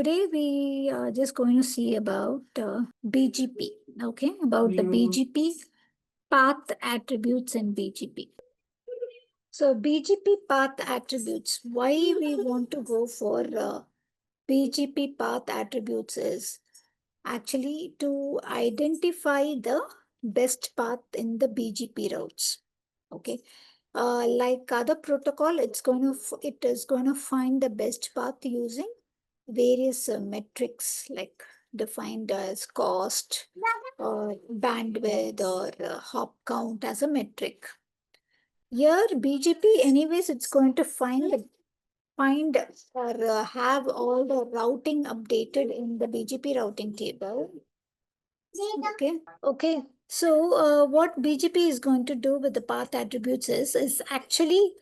today we are just going to see about BGP, okay, about the BGP path attributes in BGP. So BGP path attributes, why we want to go for BGP path attributes is actually to identify the best path in the BGP routes, okay. Like other protocol, it is going to find the best path using various metrics like defined as cost or bandwidth or hop count as a metric. Here BGP anyways, it's going to find or have all the routing updated in the BGP routing table. Okay. So what BGP is going to do with the path attributes is actually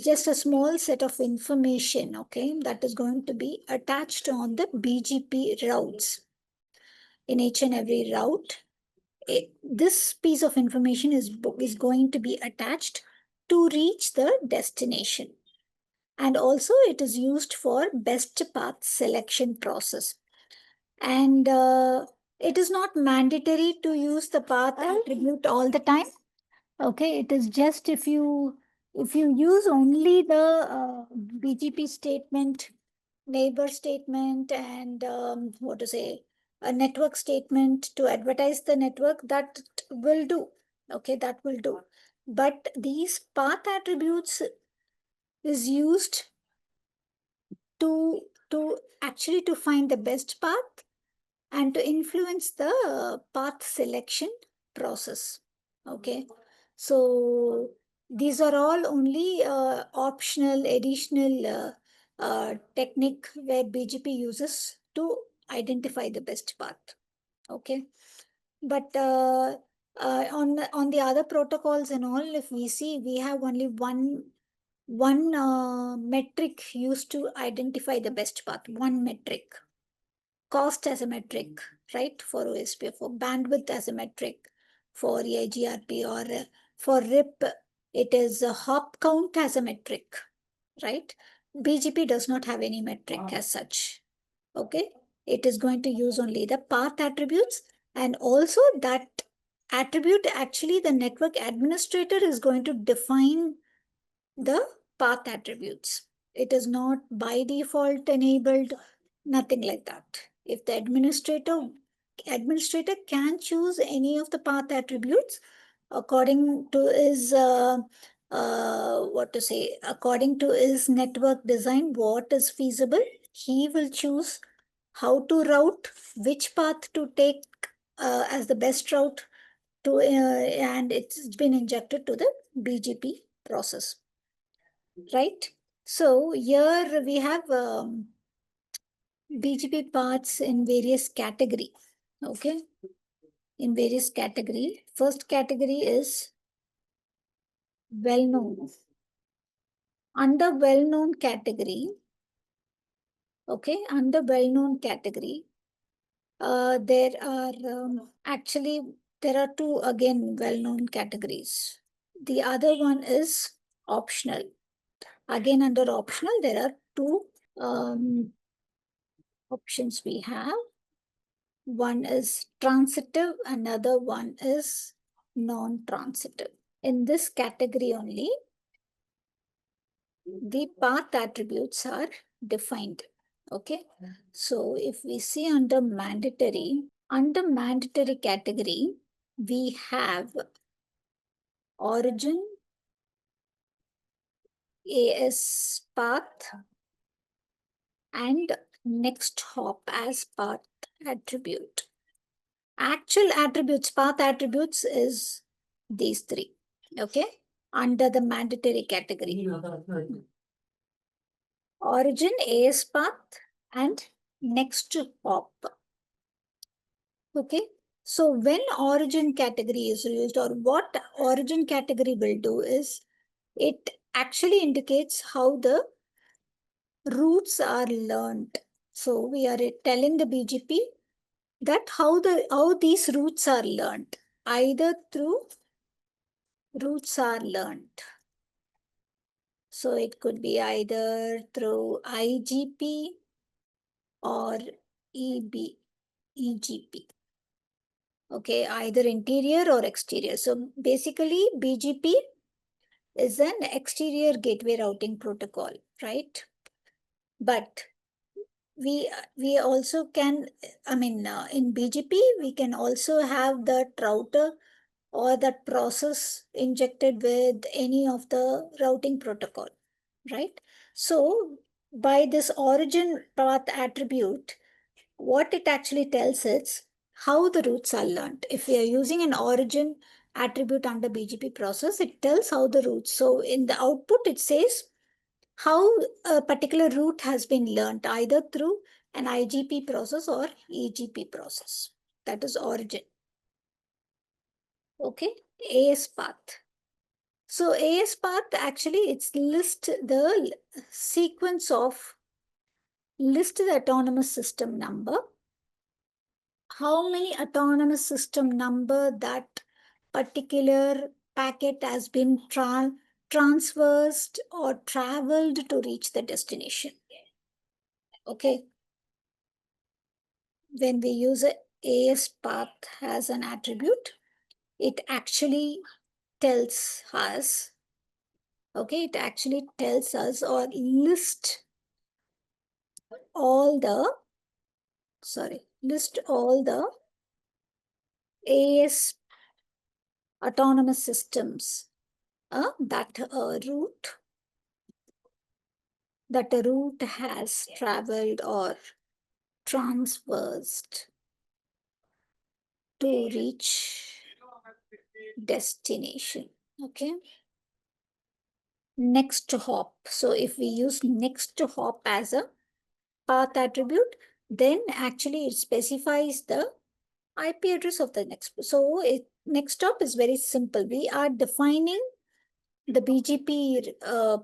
just a small set of information, okay, that is going to be attached on the BGP routes. In each and every route, this piece of information is going to be attached to reach the destination. And also it is used for best path selection process. And it is not mandatory to use the path attribute all the time. Okay, it is just if you use only the BGP statement, neighbor statement, and what to say, a network statement to advertise the network, that will do. Okay, that will do. But these path attributes is used to actually to find the best path and to influence the path selection process. Okay, so these are all only optional, additional technique where BGP uses to identify the best path. Okay, but on the other protocols and all, if we see, we have only one metric used to identify the best path. One metric. Cost as a metric, right, for OSPF, for bandwidth as a metric, for EIGRP, or for RIP, it is a hop count as a metric, right? BGP does not have any metric as such, okay? It is going to use only the path attributes, and also that attribute, actually the network administrator is going to define the path attributes. It is not by default enabled, nothing like that. If the administrator can choose any of the path attributes according to his according to his network design, what is feasible, he will choose how to route, which path to take as the best route to, and it's been injected to the BGP process, right? So here we have BGP paths in various category, okay? In various category. First category is well-known. Under well-known category, okay, under well-known category, there are there are two again well-known categories. The other one is optional. Again, under optional, there are two options we have. One is transitive, another one is non-transitive. In this category only, the path attributes are defined. Okay, so if we see under mandatory category, we have origin, AS path, and next hop as path attribute. Actual attributes, path attributes is these three, okay, under the mandatory category. Origin, AS path, and next hop. Okay, so when origin category is used, or what origin category will do is, it actually indicates how the routes are learned. So we are telling the BGP that how these routes are learned, either through routes are learned. So it could be either through IGP, or EGP. Okay, either interior or exterior. So basically, BGP is an exterior gateway routing protocol, right? But we also can, in BGP, we can also have that router or that process injected with any of the routing protocol, right? So by this origin path attribute, what it actually tells is how the routes are learned. If we are using an origin attribute under BGP process, it tells how the routes. So in the output, it says how a particular route has been learned either through an IGP process or EGP process. That is origin. Okay, AS path. So AS path actually it's list the autonomous system number, how many autonomous system number that particular packet has been transversed or traveled to reach the destination. Okay. When we use a AS path as an attribute, it actually tells us, okay, it actually tells us or list all the, list all the AS autonomous systems that a route has traveled or transversed to reach destination. Okay. Next hop. So if we use next hop as a path attribute, then actually it specifies the IP address of the next. So next hop is very simple. We are defining the BGP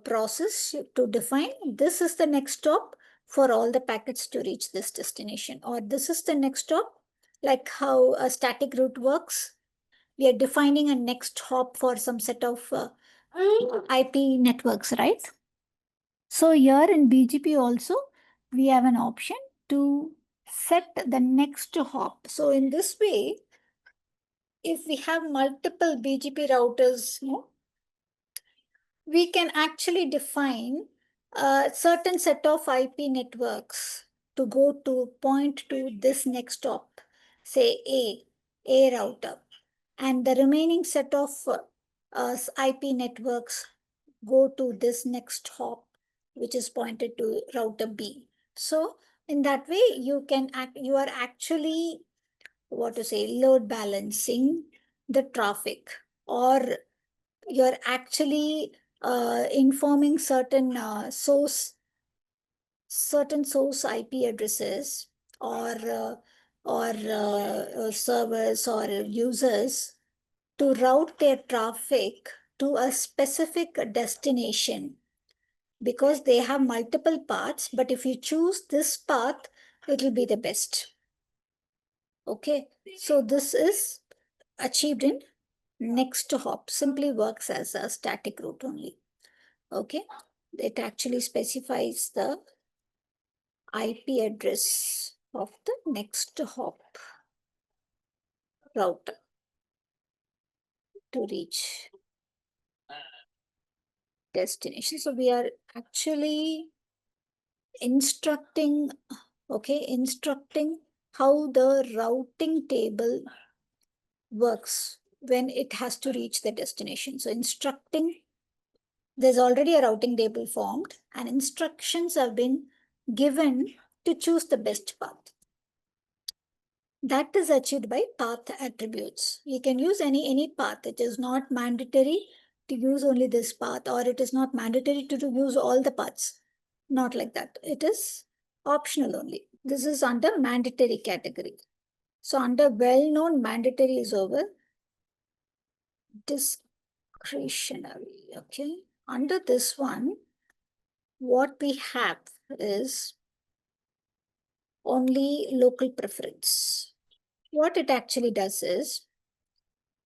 process to define this is the next stop for all the packets to reach this destination, or this is the next stop, like how a static route works. We are defining a next hop for some set of IP networks, right? So here in BGP also, we have an option to set the next hop. So in this way, if we have multiple BGP routers, we can actually define a certain set of IP networks to go to point to this next hop, say A router, and the remaining set of IP networks go to this next hop, which is pointed to router B. So in that way, you are actually, load balancing the traffic, or you're actually informing certain source IP addresses or servers or users to route their traffic to a specific destination, because they have multiple paths, but if you choose this path, it will be the best. Okay, so this is achieved in next hop, simply works as a static route only. Okay, it actually specifies the IP address of the next hop router to reach destination. So we are actually instructing how the routing table works when it has to reach the destination. So there's already a routing table formed and instructions have been given to choose the best path. That is achieved by path attributes. You can use any path. It is not mandatory to use only this path, or it is not mandatory to use all the paths. Not like that. It is optional only. This is under mandatory category. So under well-known, mandatory is over. Discretionary, okay. Under this one, what we have is only local preference. What it actually does is,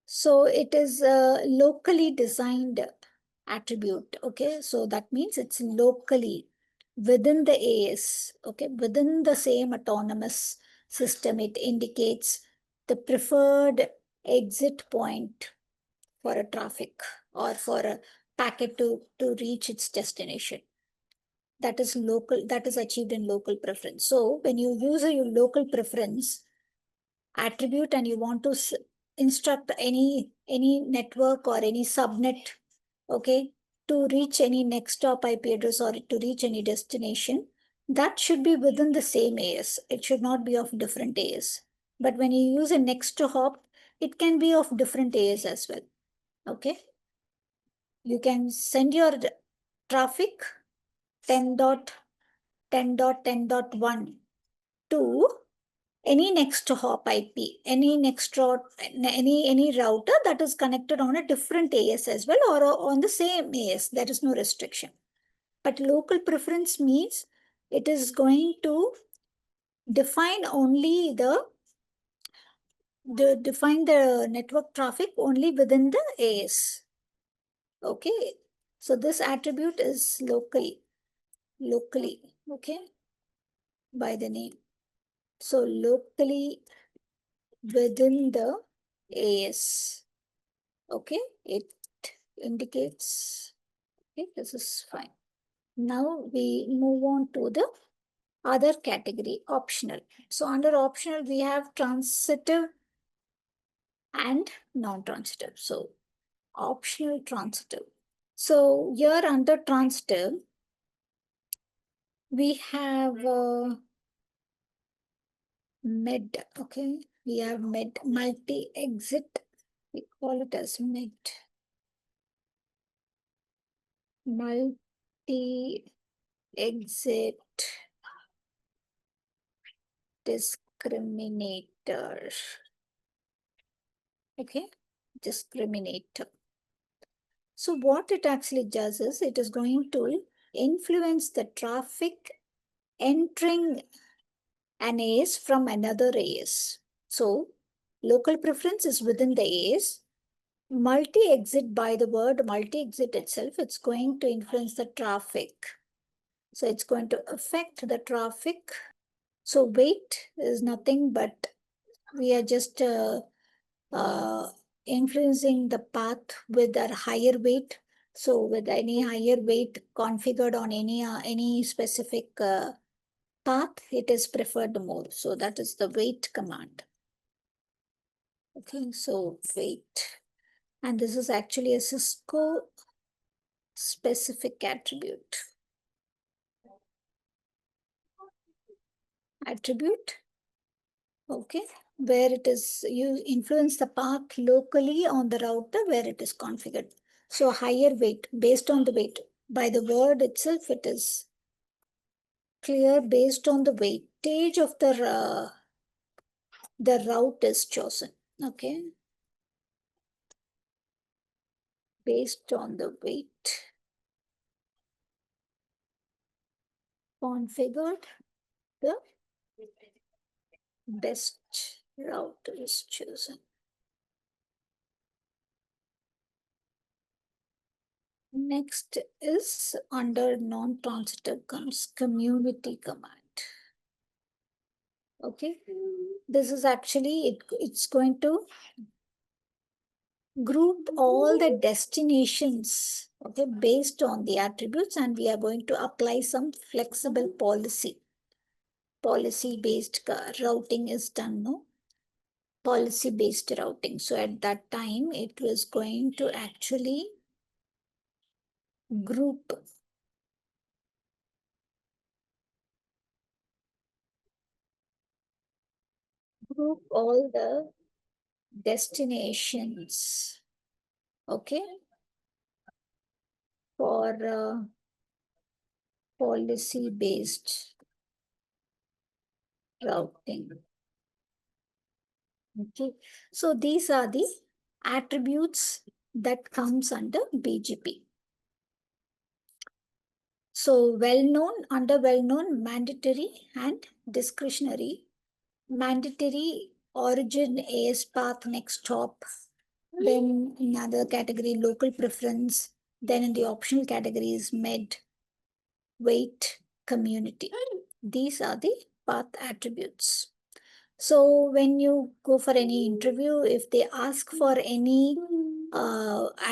so it is a locally designed attribute, okay? So that means it's locally within the AS, okay, within the same autonomous system, it indicates the preferred exit point for a traffic or for a packet to reach its destination. That is local, that is achieved in local preference. So when you use a local preference attribute and you want to instruct any network or any subnet, okay, to reach any next hop IP address or to reach any destination, that should be within the same AS. It should not be of different AS. But when you use a next hop, it can be of different AS as well. Okay. You can send your traffic 10.10.10.1 to any next hop IP, any router that is connected on a different AS as well or on the same AS. There is no restriction. But local preference means it is going to define only define the network traffic only within the AS. Okay. So this attribute is locally, okay, by the name. So locally within the AS, okay, it indicates, okay, this is fine. Now we move on to the other category, optional. So under optional, we have transitive and non-transitive. So optional transitive. So here under transitive, we have med, okay? We have med, multi-exit, we call it as med. Multi-exit discriminator, okay? Discriminator. So what it actually does is it is going to influence the traffic entering an AS from another AS. So local preference is within the AS. Multi-exit, by the word multi-exit itself, it's going to influence the traffic. So it's going to affect the traffic. So weight is nothing but we are just influencing the path with a higher weight. So with any higher weight configured on any specific path, it is preferred more. So that is the weight command. Okay, so weight. And this is actually a Cisco specific attribute. Okay, where it is, you influence the path locally on the router where it is configured. So higher weight based on the weight. By the word itself, it is clear based on the weightage of the route is chosen. Okay, based on the weight configured, the best route is chosen. Next is under non-transitive comes community command. Okay, this is actually, it's going to group all the destinations, okay, based on the attributes, and we are going to apply some flexible policy-based routing is done, no? Policy-based routing. So at that time, it was going to actually group all the destinations, okay, for policy-based routing. Okay, so these are the attributes that comes under BGP. So well-known, under well-known, mandatory and discretionary. Mandatory, origin, AS path, next hop. Then in other category, local preference. Then in the optional categories, med, weight, community. These are the path attributes. So when you go for any interview, if they ask for any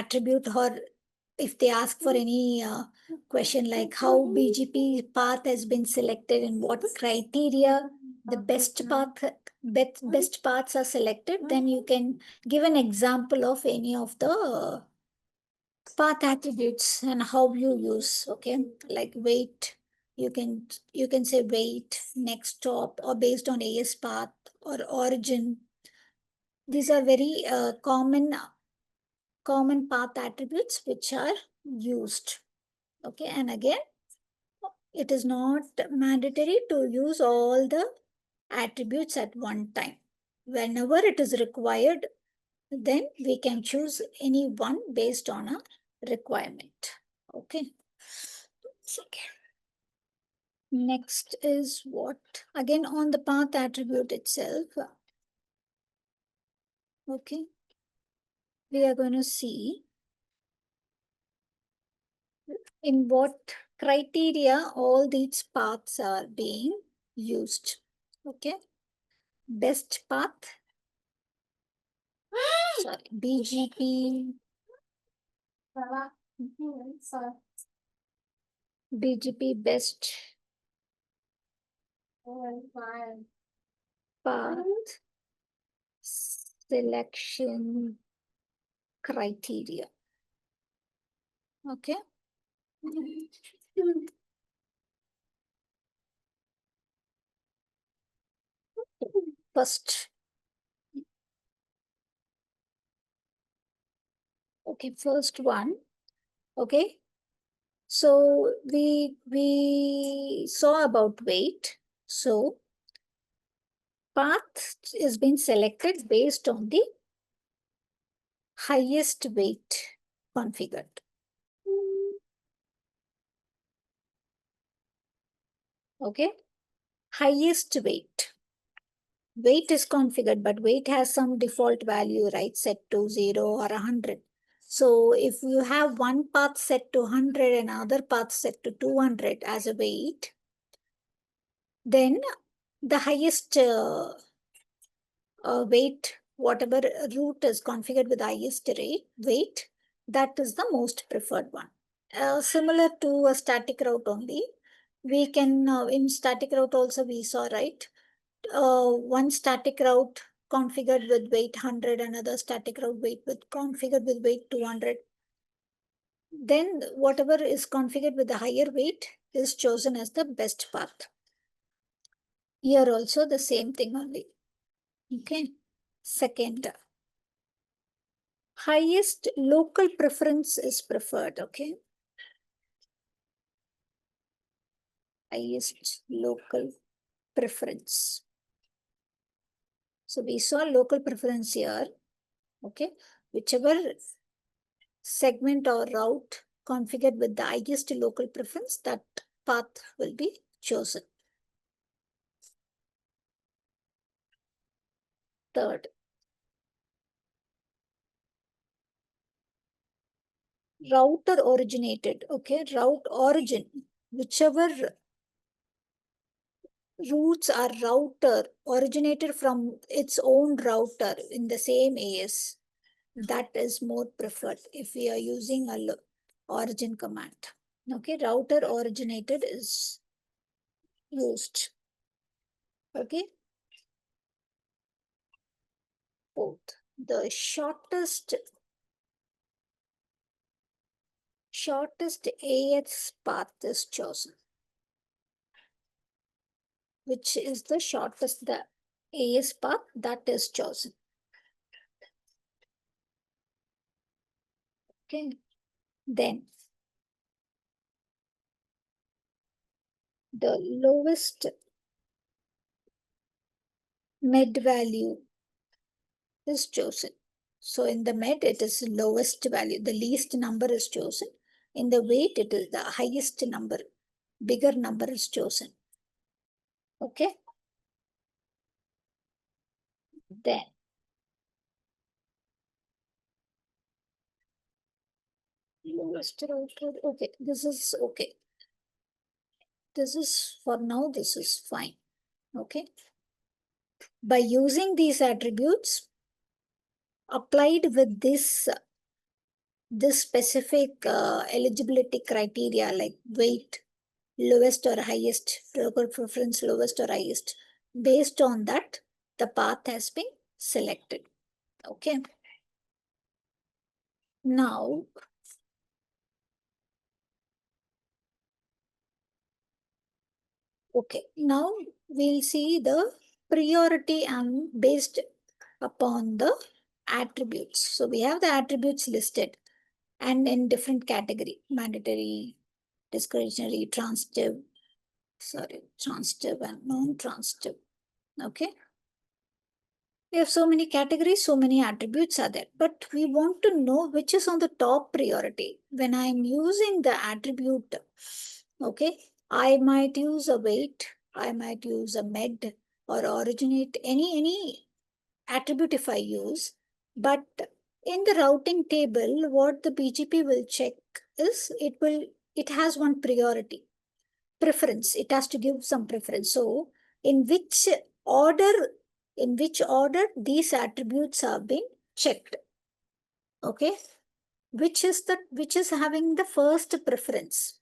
attribute, or if they ask for any question like how BGP path has been selected and what criteria the best paths are selected, then you can give an example of any of the path attributes and how you use. Okay, like weight, you can say weight, next stop, or based on AS path or origin. These are very common path attributes which are used. Okay, and again, it is not mandatory to use all the attributes at one time. Whenever it is required, then we can choose any one based on a requirement. Okay. Okay. Next is what? Again, on the path attribute itself. Okay. We are going to see in what criteria all these paths are being used. Okay. Best path. Sorry. BGP. BGP best path selection criteria. Okay. First. Okay, first one. Okay. So we saw about weight. So path is being selected based on the highest weight configured. Okay. Highest weight. Weight is configured, but weight has some default value, right? Set to 0 or 100. So if you have one path set to 100 and another path set to 200 as a weight, then the highest weight, whatever route is configured with the highest weight, that is the most preferred one. Similar to a static route only, we can, in static route also we saw, right? One static route configured with weight 100, another static route configured with weight 200. Then whatever is configured with the higher weight is chosen as the best path. Here also the same thing only. Okay. Second, highest local preference is preferred. Okay. Highest local preference. So we saw local preference here. Okay. Whichever segment or route configured with the highest local preference, that path will be chosen. Third, router originated. Okay, route origin, whichever routes are router originated from its own router in the same AS, that is more preferred if we are using a origin command. Okay, router originated is used. Okay. Both. The shortest AS path is chosen. Which is the shortest, the AS path that is chosen. Okay. Then the lowest med value is chosen. So in the med, it is lowest value. The least number is chosen. In the weight, it is the highest number. Bigger number is chosen. Okay. Then lowest router. Okay. This is okay. this is, for now, this is fine. Okay. By using these attributes applied with this specific eligibility criteria like weight, lowest or highest, local preference, lowest or highest, based on that, the path has been selected. Okay. Now, now we'll see the priority and based upon the attributes. So we have the attributes listed and in different category: mandatory, discretionary, transitive and non-transitive. Okay. We have so many categories, so many attributes are there, but we want to know which is on the top priority. When I'm using the attribute, okay, I might use a weight, I might use a med or originate, any attribute if I use, but in the routing table, what the BGP will check is it has one priority, preference. It has to give some preference. So in which order these attributes have been checked. Okay. Which is having the first preference.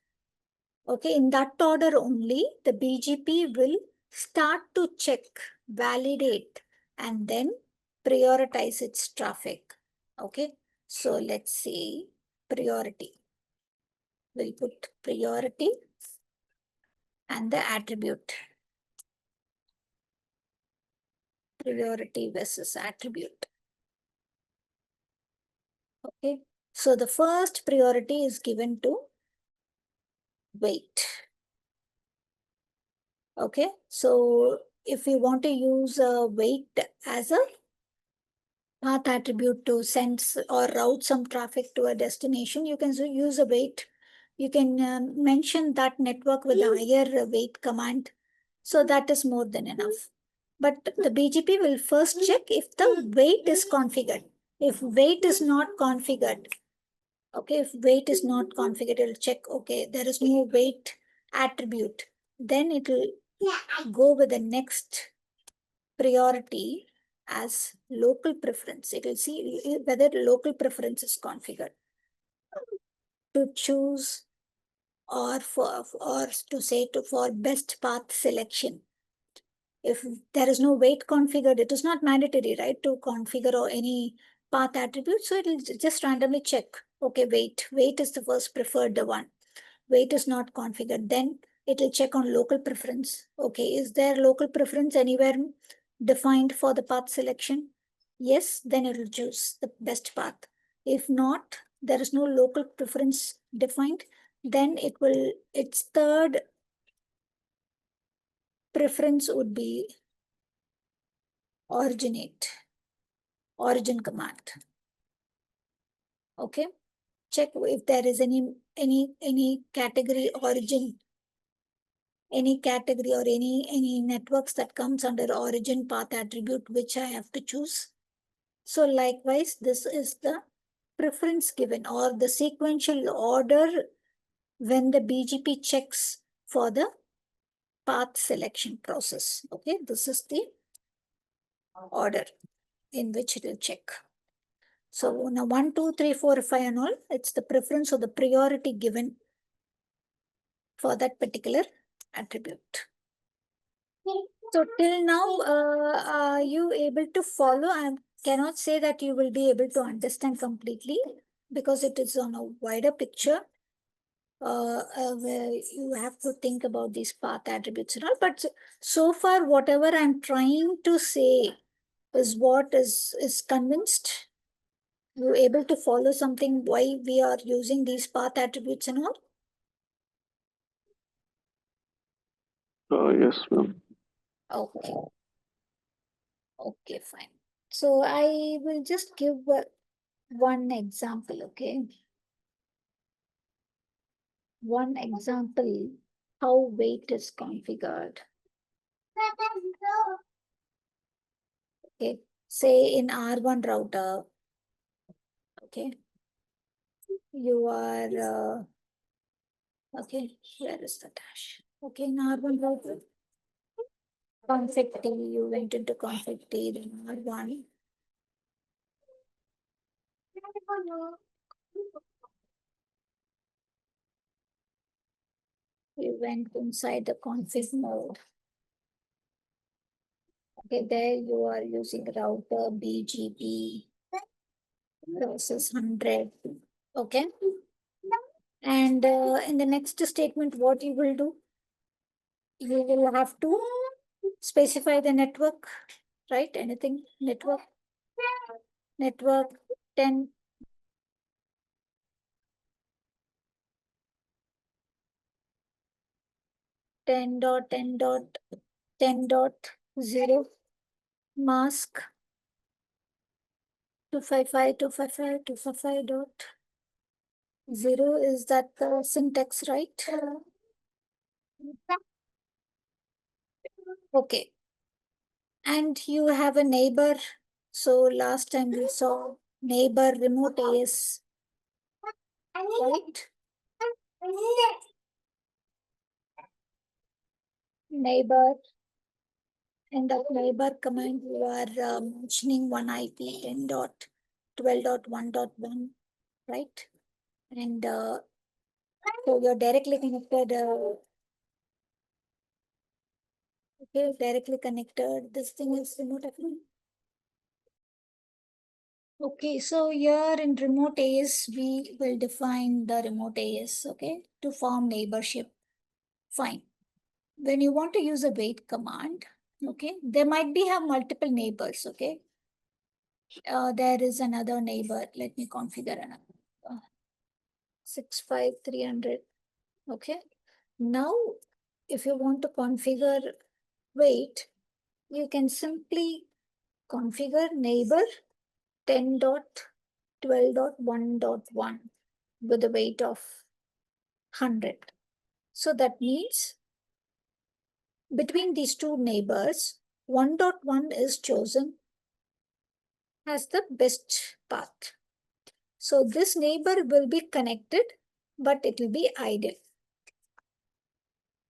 Okay. In that order only, the BGP will start to check, validate, and then prioritize its traffic. Okay. So let's see priority. We'll put priority and the attribute. Priority versus attribute. Okay. So the first priority is given to weight. Okay. So if we want to use weight as a path attribute to send or route some traffic to a destination, you can use a weight. You can mention that network with a higher weight command. So that is more than enough. But the BGP will first check if the weight is configured. If weight is not configured, okay, if weight is not configured, it'll check, okay, there is no weight attribute. Then it will go with the next priority as local preference. It will see whether local preference is configured to choose or for best path selection. If there is no weight configured, it is not mandatory, right, to configure or any path attribute. So it will just randomly check. Okay, weight is the first preferred one. Weight is not configured. Then it will check on local preference. Okay, is there local preference anywhere defined for the path selection? Yes, then it will choose the best path. If not, there is no local preference defined, then its third preference would be origin command. Okay, check if there is any category origin, any category or any networks that comes under origin path attribute which I have to choose. So likewise, this is the preference given or the sequential order when the BGP checks for the path selection process. Okay, this is the order in which it will check. So now 1, 2, 3, 4, 5 and all, it's the preference or the priority given for that particular attribute. So till now, are you able to follow? I cannot say that you will be able to understand completely because it is on a wider picture. Where you have to think about these path attributes and all. But so far, whatever I'm trying to say is what is convinced. You able to follow something why we are using these path attributes and all? Yes, ma'am. Okay. Okay, fine. So I will just give one example, okay? One example how weight is configured. Okay, say in R1 router, okay, you are, okay, where is the dash? Okay, in R1 router, config T, you went into config T, then R1. You went inside the config mode. Okay, there you are using router BGP process 100. Okay. And in the next statement, what you will do? You will have to specify the network, right? Anything, network 10, 10.10.10.0 mask 255.255.255.0. Is that the syntax, right? Okay. And you have a neighbor. So last time we saw neighbor remote AS, right? Neighbor, end of neighbor command, you are mentioning one IP 10.12.1.1, right? And so you're directly connected, okay, directly connected. This thing is remote FM. Okay, so here in remote AS, we will define the remote AS, okay, to form neighborship. Fine. When you want to use a wait command, okay, there might be have multiple neighbors, okay. There is another neighbor. Let me configure another. 65300. Okay. Now, if you want to configure wait, you can simply configure neighbor 10.12.1.1 with a weight of 100. So that means between these two neighbors, 1.1 is chosen as the best path. So this neighbor will be connected, but it will be idle.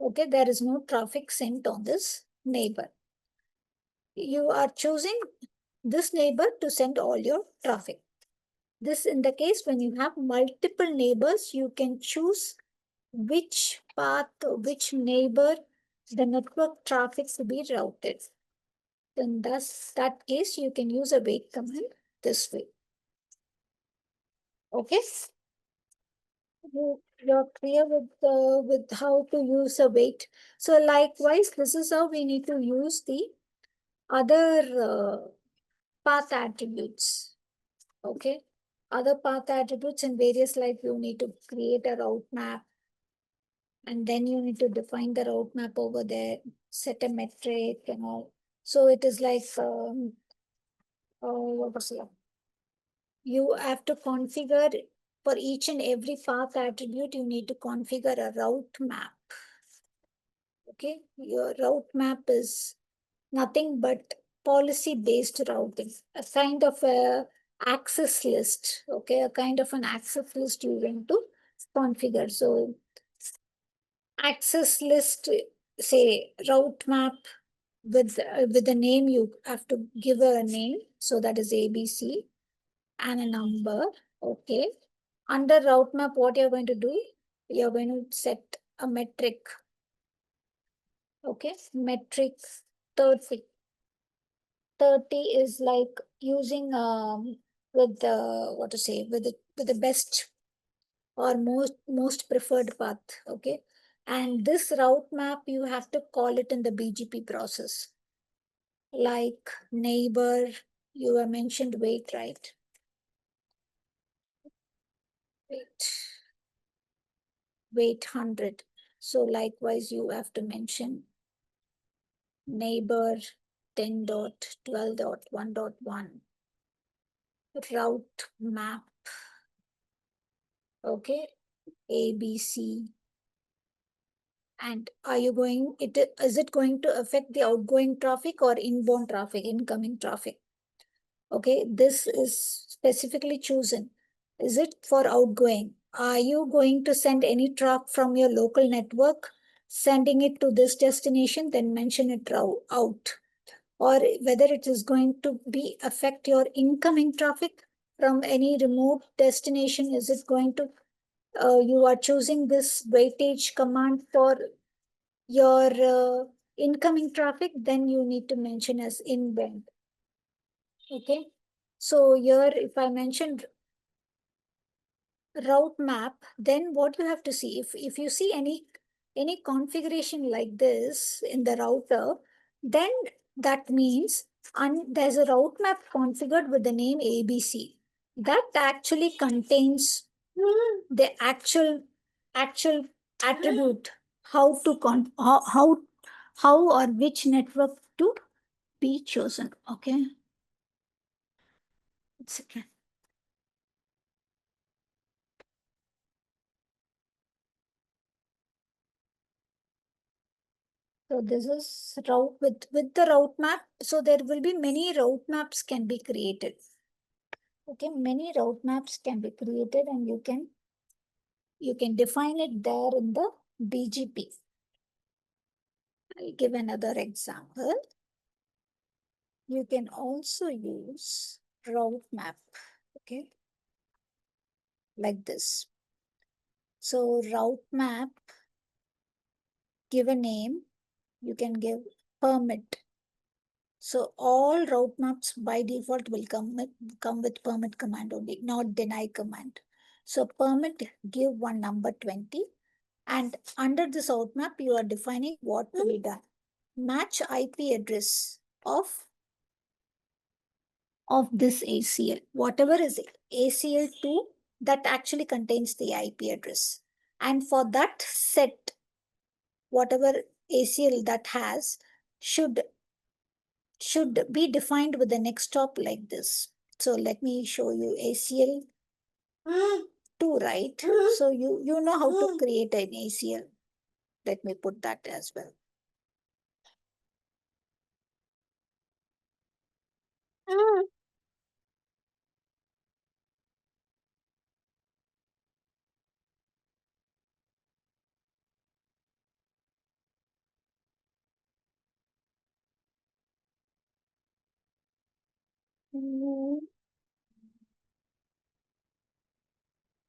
Okay, there is no traffic sent on this neighbor. You are choosing this neighbor to send all your traffic. This in the case when you have multiple neighbors, you can choose which path, which neighbor the network traffic to be routed. In that case, you can use a wait command this way. Okay. You're clear with how to use a wait. So likewise, this is how we need to use the other path attributes. Okay. Other path attributes in various, like you need to create a route map, and then you need to define the route map over there, set a metric and all. So it is like what was it? You have to configure for each and every path attribute, you need to configure a route map. Okay, your route map is nothing but policy-based routing, a kind of a access list. Okay, a kind of an access list you want to configure. So access list, say route map with a name, you have to give a name. So that is ABC and a number. Okay. Under route map, what you're going to do, you're going to set a metric. Okay, metric 30. 30 is like using with the what to say with the best or most preferred path. Okay, and this route map you have to call it in the BGP process, like neighbor. You have mentioned wait, right? Wait 100. So likewise you have to mention neighbor 10.12.1.1 route map. Okay, ABC. And are you going, is it going to affect the outgoing traffic or inbound traffic, incoming traffic? Okay, this is specifically chosen. Is it for outgoing? Are you going to send any traffic from your local network sending it to this destination, then mention it out. Or whether it is going to be affect your incoming traffic from any remote destination. Is it going to, you are choosing this weightage command for your incoming traffic, then you need to mention as inbound. Okay. So here, if I mentioned route map, then what you have to see, if you see any configuration like this in the router, then that means there's a route map configured with the name ABC that actually contains the actual attribute, how to how or which network to be chosen. Okay, it's okay. So this is route with the route map. So there will be many route maps can be created. Okay, many route maps can be created, and you can define it there in the BGP. I'll give another example. You can also use route map. Okay, like this. So route map, give a name. You can give permit. So all route maps by default will come with permit command only, not deny command. So permit, give one number 20. And under this route map, you are defining what to be done. Match IP address of this ACL. Whatever is ACL2, that actually contains the IP address. And for that set, whatever ACL that has should be defined with the next stop like this. So let me show you ACL 2, right? So you know how to create an ACL. Let me put that as well.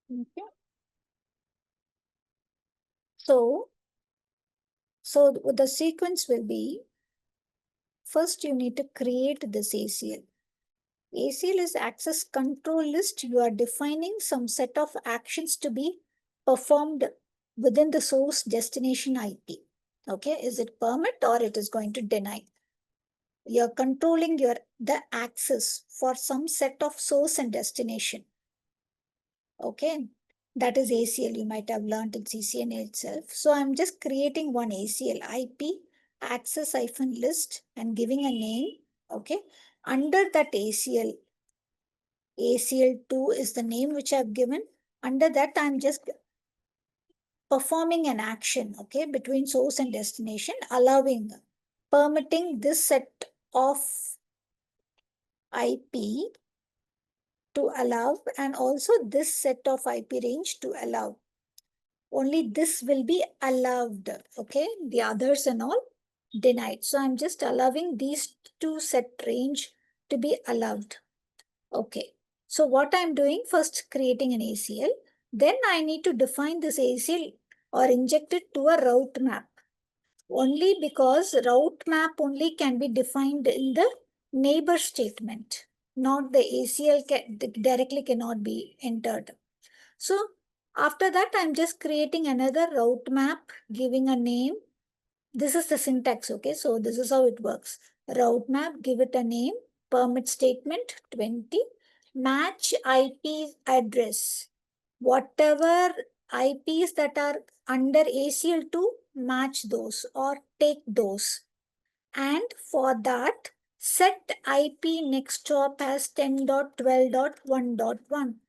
Okay. So the sequence will be, first you need to create this ACL. ACL is access control list. You are defining some set of actions to be performed within the source destination IP. Okay, is it permit or it is going to deny? You're controlling the access for some set of source and destination. Okay, that is ACL. You might have learned in CCNA itself. So I'm just creating one ACL, IP access-list, and giving a name. Okay, under that ACL2 is the name which I've given. Under that, I'm just performing an action, okay, between source and destination, permitting this set of IP to allow, and also this set of IP range to allow. Only this will be allowed, okay? The others and all denied. So I'm just allowing these two set range to be allowed. Okay. So what I'm doing, first creating an ACL, then I need to define this ACL or inject it to a route map. Only because route map only can be defined in the neighbor statement, not the ACL directly cannot be entered. So after that, I'm just creating another route map, giving a name. This is the syntax, okay? So this is how it works. Route map, give it a name, permit statement 20, match IP address. Whatever IPs that are under ACL2, match those or take those. And for that, set IP next stop as 10.12.1.1.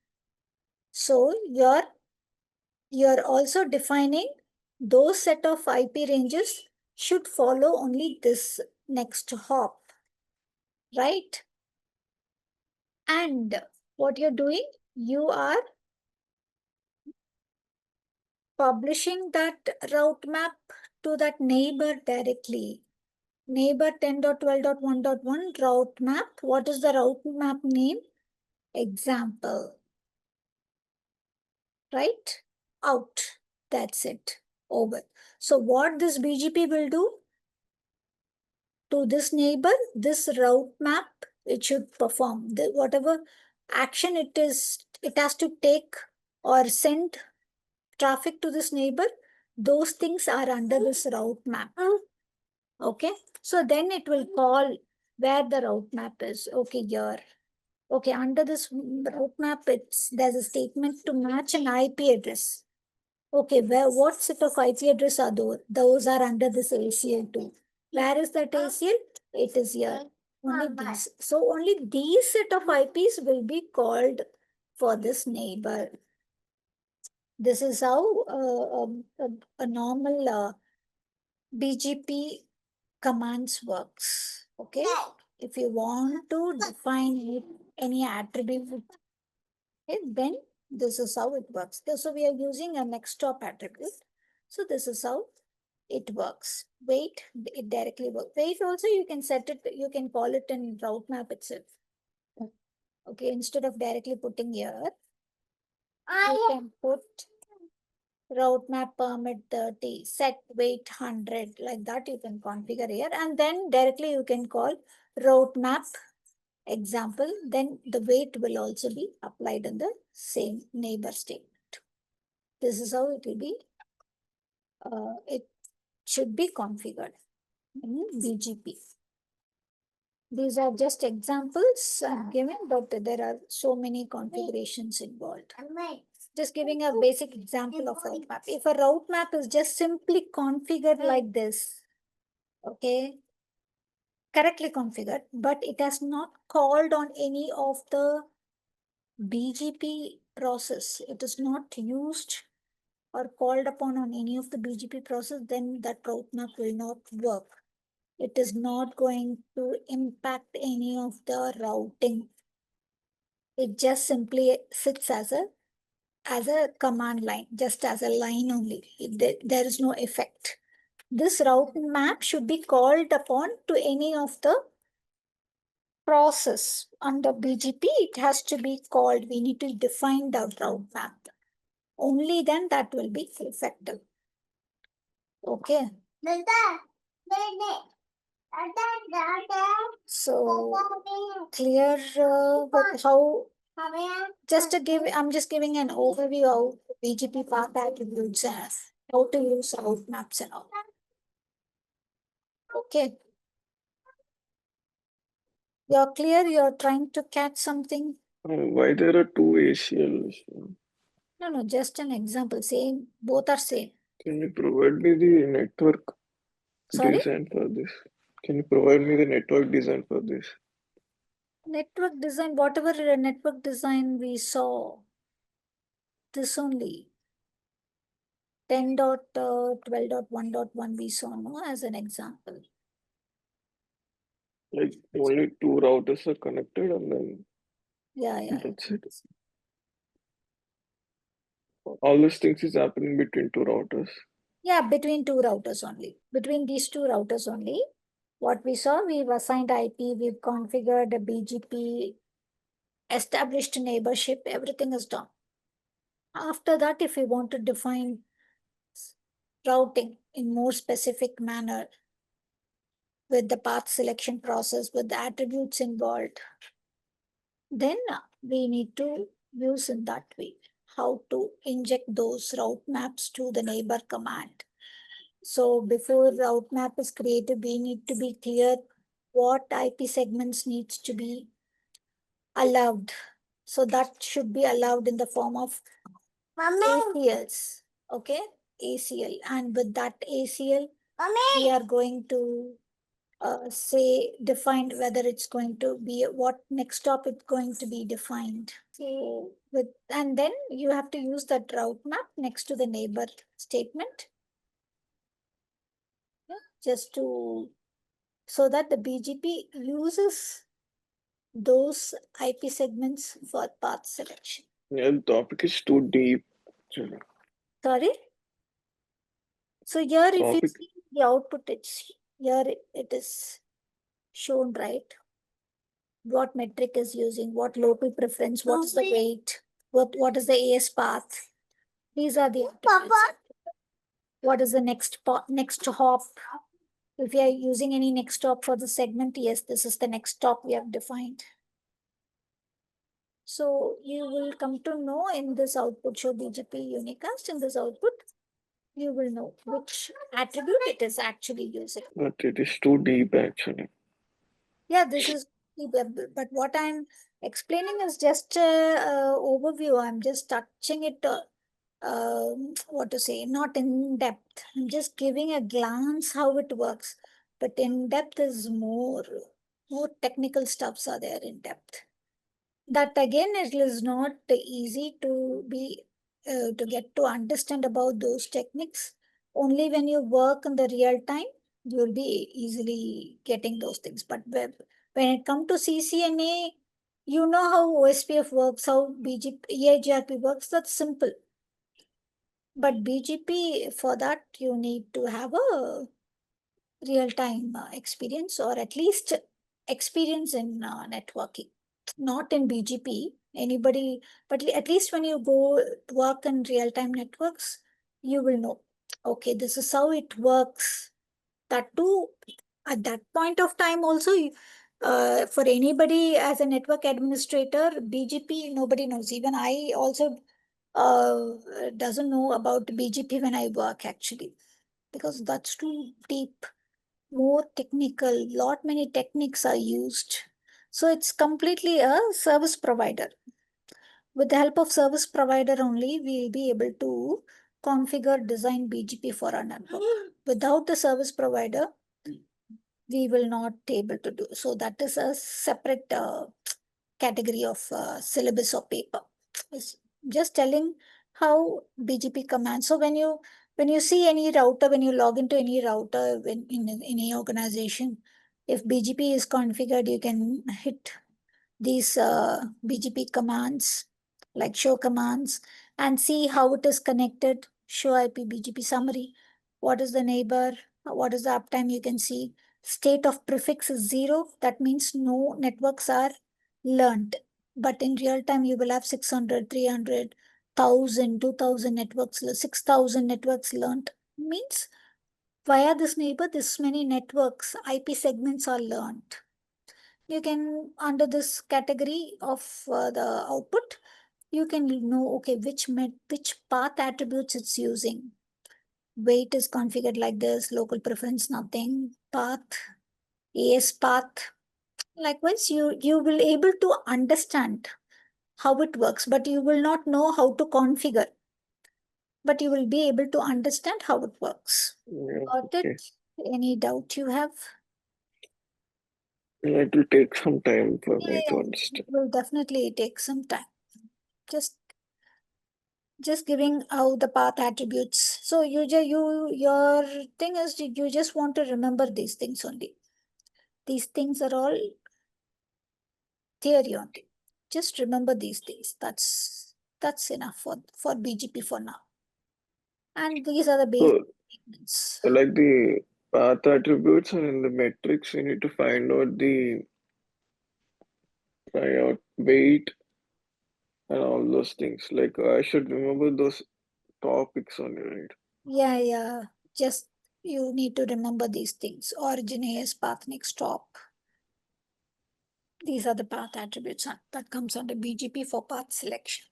So you're also defining those set of IP ranges should follow only this next hop, right? And what you're doing, you are publishing that route map to that neighbor directly. Neighbor 10.12.1.1 route map. What is the route map name? Example. Right? Out. That's it. Over. So what this BGP will do to this neighbor, this route map, it should perform. Whatever action it has to take or send traffic to this neighbor, those things are under this route map. Okay, so then it will call where the route map is. Okay, here. Okay, under this route map, there's a statement to match an IP address. Okay, what set of IP address are those? Those are under this ACL too. Where is that ACL? It is here. Only these. So only these set of IPs will be called for this neighbor. This is how a normal BGP commands works. Okay, if you want to define any attribute, okay, then this is how it works. So we are using a next stop attribute. So this is how it works. Wait, it directly works. Wait also you can set it, you can call it in route map itself. Okay, instead of directly putting here, you can put route map permit 30, set wait 100, like that you can configure here, and then directly you can call route map example, then the wait will also be applied in the same neighbor statement. This is how it will be, it should be configured in BGP. These are just examples I'm giving, but there are so many configurations involved. Just giving a basic example of route map. If a route map is just simply configured like this, okay, correctly configured, but it has not called on any of the BGP process, it is not used or called upon on any of the BGP process, then that route map will not work. It is not going to impact any of the routing. It just simply sits as a command line, just as a line only. There is no effect. This route map should be called upon to any of the process under BGP. It has to be called. We need to define the route map. Only then that will be effective. Okay. So clear with how, I'm just giving an overview of BGP path attributes and how to use route maps and all. Okay. You're clear, you're trying to catch something? Why there are two ACLs? No, just an example. Same, both are same. Can you provide me the network Sorry? design for this? Can you provide me the network design for this? Network design, whatever network design we saw, this only. 10.12.1.1 we saw, no, as an example. Like only two routers are connected and then that's it. All these things is happening between two routers. Yeah, between two routers only. Between these two routers only. What we saw, we've assigned IP, we've configured a BGP, established neighborship, everything is done. After that, if we want to define routing in more specific manner with the path selection process, with the attributes involved, then we need to use in that way how to inject those route maps to the neighbor command. So before route map is created, we need to be clear what IP segments needs to be allowed. So that should be allowed in the form of ACLs, okay? ACL, and with that ACL, we are going to say defined whether it's going to be what next stop it's going to be defined. So and then you have to use that route map next to the neighbor statement, just to so that the BGP uses those IP segments for path selection. Yeah, the topic is too deep. Sorry? So here, if you topic. see the output, it's here it is shown, right? What metric is using, what local preference, what is the weight, what is the AS path. These are the attributes. What is the next hop? If we are using any next hop for the segment, yes, this is the next hop we have defined. So you will come to know in this output, show BGP unicast, in this output, you will know which attribute it is actually using. But it is too deep actually. Yeah, this is, but what I'm explaining is just overview. I'm just touching it, what to say, not in depth. I'm just giving a glance how it works. But in depth is more technical stuffs are there in depth. That again, it is not easy to be to get to understand about those techniques. Only when you work in the real time, you'll be easily getting those things. But when it comes to CCNA, you know how OSPF works, how BGP, EIGRP works, that's simple. But BGP, for that, you need to have a real-time experience, or at least experience in networking, not in BGP. Anybody, but at least when you go work in real-time networks, you will know, okay, this is how it works. That too, at that point of time also, for anybody as a network administrator, BGP, nobody knows. Even I also doesn't know about BGP when I work actually, because that's too deep, more technical, lot many techniques are used. So it's completely a service provider. With the help of service provider only, we'll be able to configure, design BGP for our network. Without the service provider, we will not able to do. So that is a separate category of syllabus or paper. It's just telling how BGP commands. So when you see any router, when you log into any router in any organization, if BGP is configured, you can hit these BGP commands, like show commands, and see how it is connected. Show IP BGP summary. What is the neighbor? What is the uptime? You can see state of prefix is 0. That means no networks are learned. But in real time, you will have 600, 300, 1,000, 2,000 networks, 6,000 networks learned. Means via this neighbor, this many networks, IP segments are learned. You can, under this category of the output, you can know, okay, which path attributes it's using. Weight is configured like this, local preference, nothing, path, AS path. Likewise, you will able to understand how it works, but you will not know how to configure. But you will be able to understand how it works. Yeah, Got okay. it? Any doubt you have? It will take some time for me to Yeah, understand. it will definitely take some time. Just giving out the path attributes. So your thing is you just want to remember these things only. These things are all theory only. Just remember these things. That's enough for BGP for now. And these are the basic So, statements. like the path attributes and in the metrics, you need to find out the weight and all those things. Like I should remember those topics only, right? Yeah. Just you need to remember these things. Origin, AS, path, next stop. These are the path attributes that comes under BGP for path selection.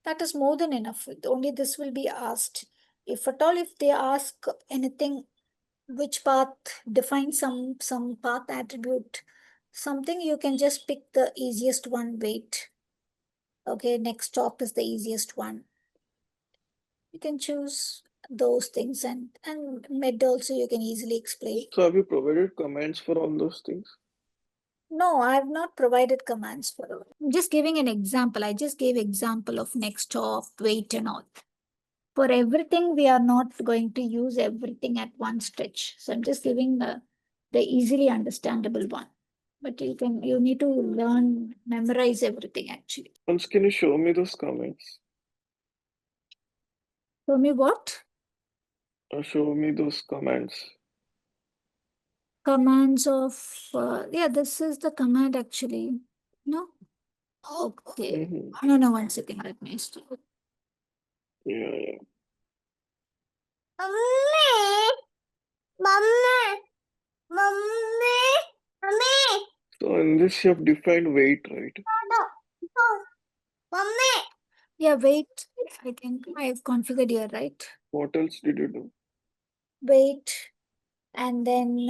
That is more than enough. Only this will be asked. If at all, if they ask anything, which path, define some path attribute, something, you can just pick the easiest one, weight. Okay, next stop is the easiest one. You can choose those things, and med also you can easily explain. So have you provided comments for all those things? No, I have not provided commands for it. I'm just giving an example. I just gave example of next stop, weight and all. For everything, we are not going to use everything at one stretch. So I'm just giving the easily understandable one. But you need to learn, memorize everything actually. Once can you show me those comments? Show me what? Show me those commands. Commands of, yeah, this is the command actually. No? Okay. Mm-hmm. No, 1 second, let me start. Yeah, yeah. Mummy, mummy, mummy, mummy, So in this you have defined wait, right? mummy. Yeah, wait. I think I've configured here, right? What else did you do? Wait, and then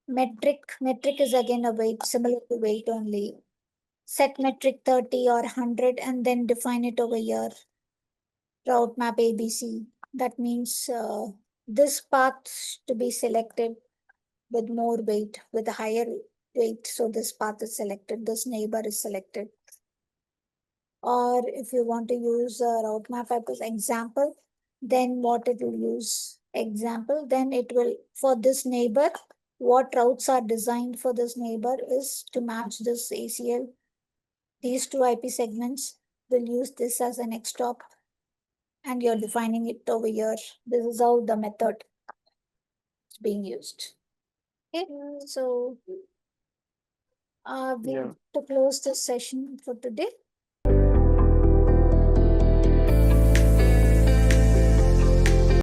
metric. Metric is again a wait, similar to wait only. Set metric 30 or 100 and then define it over here. Route map ABC. That means this path to be selected with more weight, with a higher weight. So this path is selected, this neighbor is selected. Or if you want to use a route map as example, then what it will use example, then it will, for this neighbor, what routes are designed for this neighbor is to match this ACL. These two IP segments will use this as an next stop and you're defining it over here. This is how the method is being used. Okay, so we Yeah. have to close this session for today.